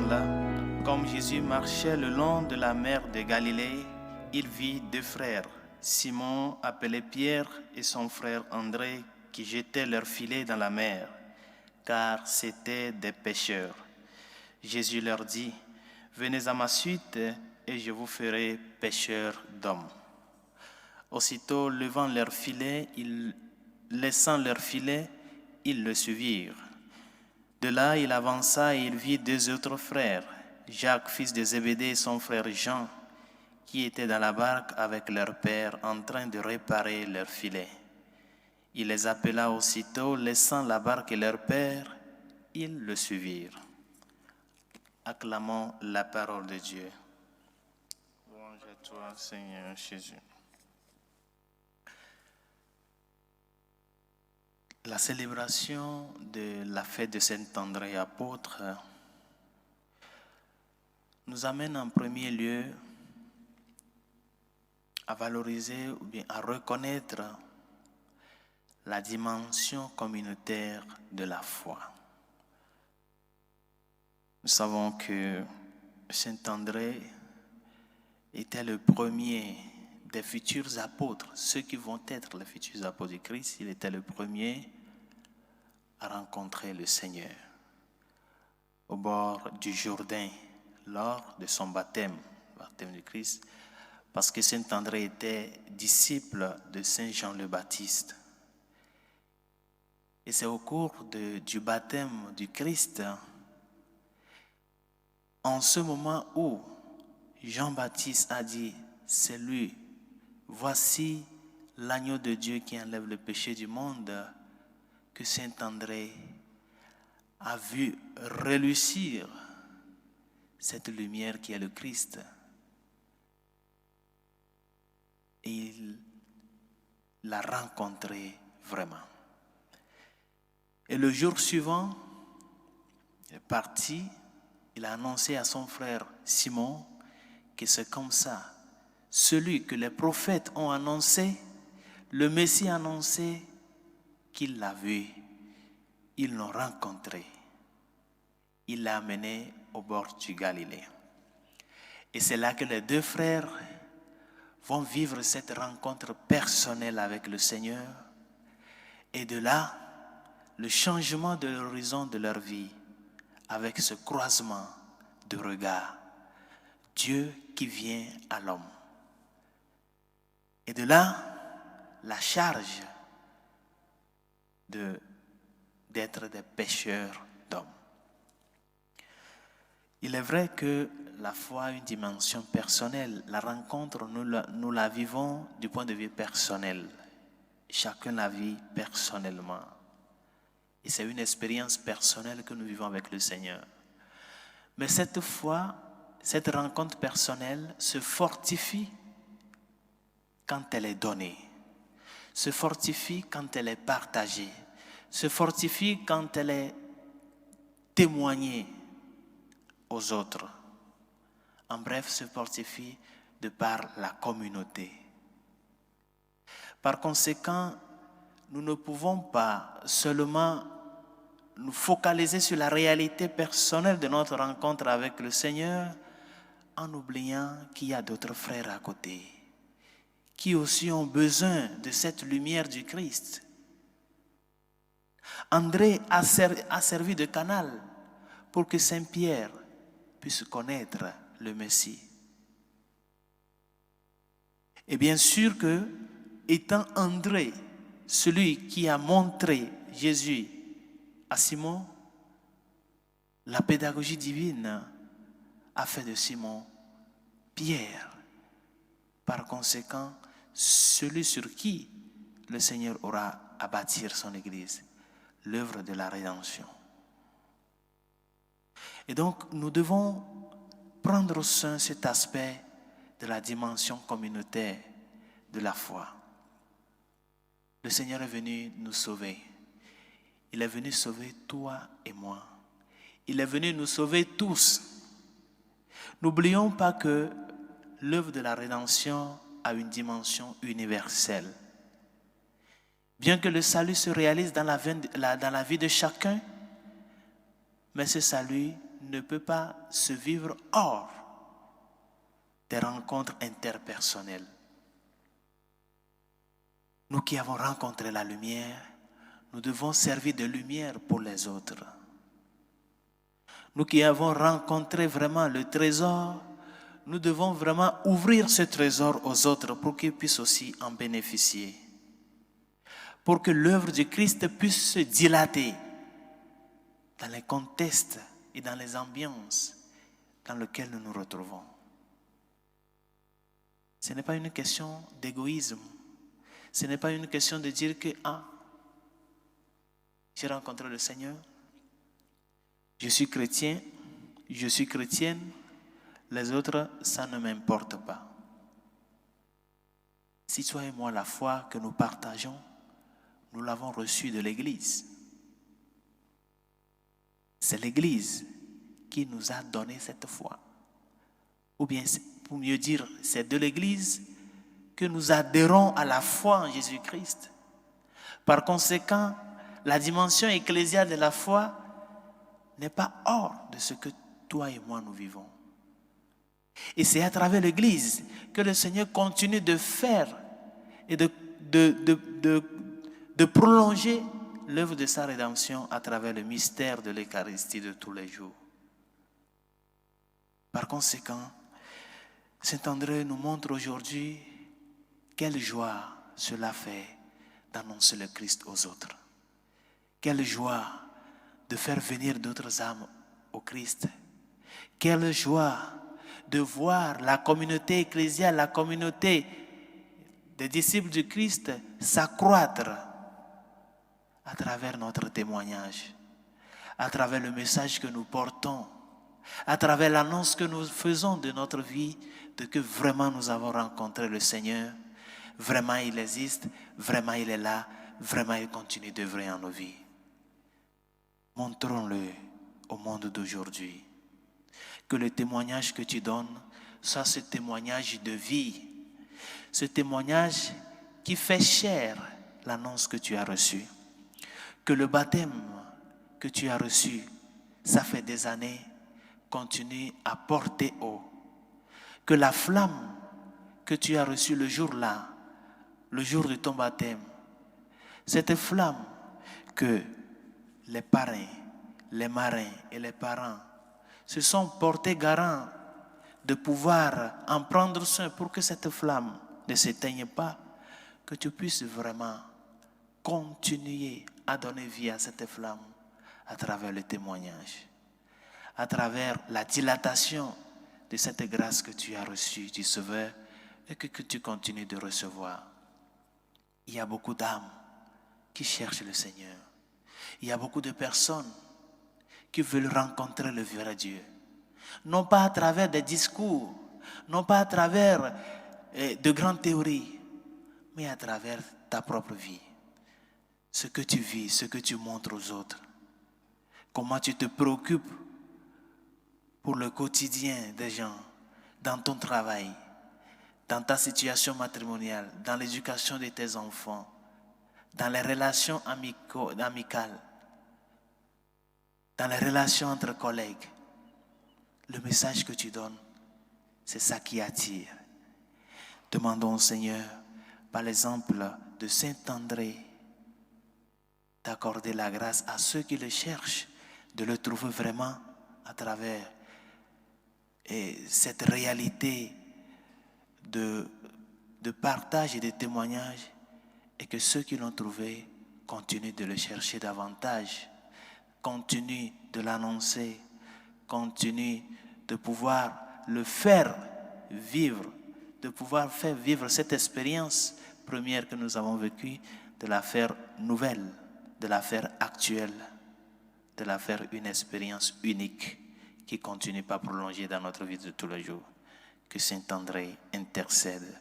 là, comme Jésus marchait le long de la mer de Galilée, il vit deux frères, Simon appelé Pierre et son frère André, qui jetaient leurs filets dans la mer, car c'étaient des pêcheurs. Jésus leur dit, « Venez à ma suite et je vous ferai pêcheurs d'hommes. » Aussitôt, levant leurs filets, laissant leurs filets, ils le suivirent. De là, il avança et il vit deux autres frères, Jacques, fils de Zébédée, et son frère Jean, qui étaient dans la barque avec leur père en train de réparer leurs filets. Il les appela aussitôt, laissant la barque et leur père, ils le suivirent. Acclamons la parole de Dieu. Louange à toi, Seigneur Jésus. La célébration de la fête de Saint-André apôtre nous amène en premier lieu à valoriser ou bien à reconnaître la dimension communautaire de la foi. Nous savons que Saint-André était le premier des futurs apôtres, ceux qui vont être les futurs apôtres du Christ. Il était le premier à rencontrer le Seigneur au bord du Jourdain lors de son baptême du Christ, parce que Saint-André était disciple de Saint Jean le Baptiste. Et c'est au cours du baptême du Christ, en ce moment où Jean-Baptiste a dit, c'est lui, voici l'agneau de Dieu qui enlève le péché du monde, que Saint-André a vu relucir cette lumière qui est le Christ. Et il l'a rencontré vraiment. Et le jour suivant, il est parti, il a annoncé à son frère Simon que c'est comme ça. Celui que les prophètes ont annoncé, le Messie a annoncé, qu'il l'a vu, ils l'ont rencontré. Il l'a amené au bord du Galilée. Et c'est là que les deux frères vont vivre cette rencontre personnelle avec le Seigneur. Et de là, le changement de l'horizon de leur vie avec ce croisement de regards. Dieu qui vient à l'homme. Et de là, la charge d'être des pêcheurs d'hommes. Il est vrai que la foi a une dimension personnelle. La rencontre, nous la vivons du point de vue personnel. Chacun la vit personnellement. Et c'est une expérience personnelle que nous vivons avec le Seigneur. Mais cette foi, cette rencontre personnelle se fortifie quand elle est donnée, se fortifie quand elle est partagée, se fortifie quand elle est témoignée aux autres. En bref, se fortifie de par la communauté. Par conséquent, nous ne pouvons pas seulement nous focaliser sur la réalité personnelle de notre rencontre avec le Seigneur en oubliant qu'il y a d'autres frères à côté qui aussi ont besoin de cette lumière du Christ. André a servi de canal pour que Saint-Pierre puisse connaître le Messie. Et bien sûr que, étant André celui qui a montré Jésus à Simon, la pédagogie divine a fait de Simon Pierre. Par conséquent, celui sur qui le Seigneur aura à bâtir son Église, l'œuvre de la rédemption. Et donc, nous devons prendre au sein cet aspect de la dimension communautaire de la foi. Le Seigneur est venu nous sauver. Il est venu sauver toi et moi. Il est venu nous sauver tous. N'oublions pas que l'œuvre de la rédemption a une dimension universelle. Bien que le salut se réalise dans la vie de chacun, mais ce salut ne peut pas se vivre hors des rencontres interpersonnelles. Nous qui avons rencontré la lumière, nous devons servir de lumière pour les autres. Nous qui avons rencontré vraiment le trésor, nous devons vraiment ouvrir ce trésor aux autres pour qu'ils puissent aussi en bénéficier. Pour que l'œuvre du Christ puisse se dilater dans les contextes et dans les ambiances dans lesquelles nous nous retrouvons. Ce n'est pas une question d'égoïsme. Ce n'est pas une question de dire que j'ai rencontré le Seigneur, je suis chrétien, je suis chrétienne, les autres, ça ne m'importe pas. Si toi et moi, la foi que nous partageons, nous l'avons reçue de l'Église. C'est l'Église qui nous a donné cette foi. Ou bien, pour mieux dire, c'est de l'Église que nous adhérons à la foi en Jésus-Christ. Par conséquent, la dimension ecclésiale de la foi n'est pas hors de ce que toi et moi nous vivons. Et c'est à travers l'Église que le Seigneur continue de faire et de prolonger l'œuvre de sa rédemption à travers le mystère de l'Eucharistie de tous les jours. Par conséquent, Saint André nous montre aujourd'hui quelle joie cela fait d'annoncer le Christ aux autres. Quelle joie de faire venir d'autres âmes au Christ. Quelle joie de voir la communauté ecclésiale, la communauté des disciples du Christ s'accroître à travers notre témoignage, à travers le message que nous portons, à travers l'annonce que nous faisons de notre vie, de que vraiment nous avons rencontré le Seigneur, vraiment il existe, vraiment il est là, vraiment il continue d'œuvrer en nos vies. Montrons-le au monde d'aujourd'hui. Que le témoignage que tu donnes soit ce témoignage de vie, ce témoignage qui fait chair l'annonce que tu as reçue. Que le baptême que tu as reçu, ça fait des années, continue à porter haut. Que la flamme que tu as reçue le jour-là, le jour de ton baptême, cette flamme que les parrains, les marrains et les parents se sont portés garants de pouvoir en prendre soin pour que cette flamme ne s'éteigne pas, que tu puisses vraiment continuer à donner vie à cette flamme à travers le témoignage, à travers la dilatation de cette grâce que tu as reçue du Sauveur et que tu continues de recevoir. Il y a beaucoup d'âmes qui cherchent le Seigneur. Il y a beaucoup de personnes qui veulent rencontrer le vrai Dieu. Non pas à travers des discours, non pas à travers de grandes théories, mais à travers ta propre vie. Ce que tu vis, ce que tu montres aux autres. Comment tu te préoccupes pour le quotidien des gens, dans ton travail, dans ta situation matrimoniale, dans l'éducation de tes enfants, dans les relations amicales, dans les relations entre collègues. Le message que tu donnes, c'est ça qui attire. Demandons au Seigneur, par l'exemple de Saint André, d'accorder la grâce à ceux qui le cherchent, de le trouver vraiment à travers cette réalité de partage et de témoignage, et que ceux qui l'ont trouvé continuent de le chercher davantage, continuent de l'annoncer, continuent de pouvoir le faire vivre, de pouvoir faire vivre cette expérience première que nous avons vécue, de la faire nouvelle, de la faire actuelle, de la faire une expérience unique qui continue à prolonger dans notre vie de tous les jours. Que Saint André intercède